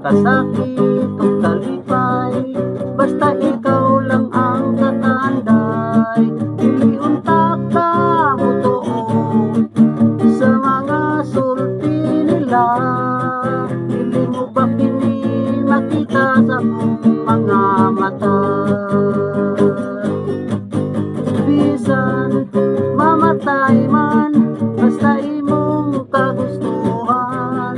kasakit o kalipay, basta ikaw lang ang katanday. Dili unta ka mutuo sa mga sulti nila, dili mo ba kini makita sa akong mga mata. Bisan mamatay man, basta imong kagustuhan,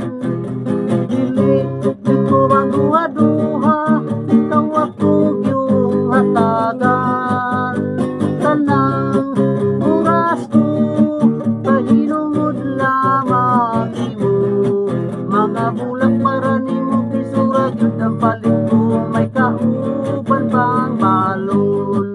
dili di ko magduha-duha, ikaw ako yung hatagan. Tanang oras ko pahinungod lamang imo, mga bulak para nimo kisura gyud ang palit ko, may kauban pang balon.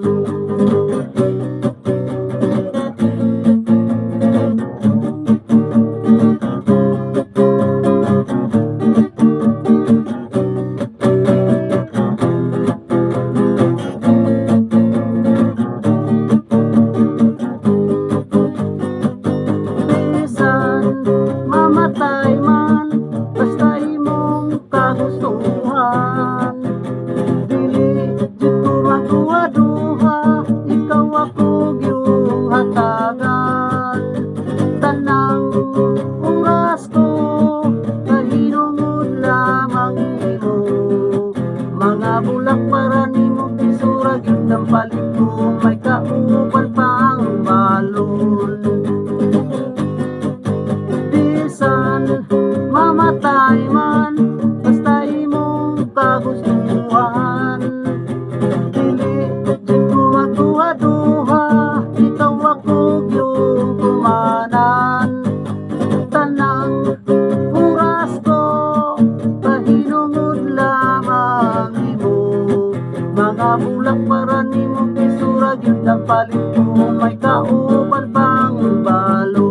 Mamatay man, basta imong kagustuhan, dili jud ko magduha-duha, ikaw ako yung hatagan. Tanang oras ko kahinungod lamang imo, mga bulak para nimo kisura gyud ang palit ko, may kauban pang balon. Mamatay man, basta imong kagustuhan, dili jud ko magduha-duha, ikaw ako yung kumanan. Tanang oras ko kahinungod lamang imo, mga bulak para nimo kisura gyud ang palit ko, may kauban pang balon.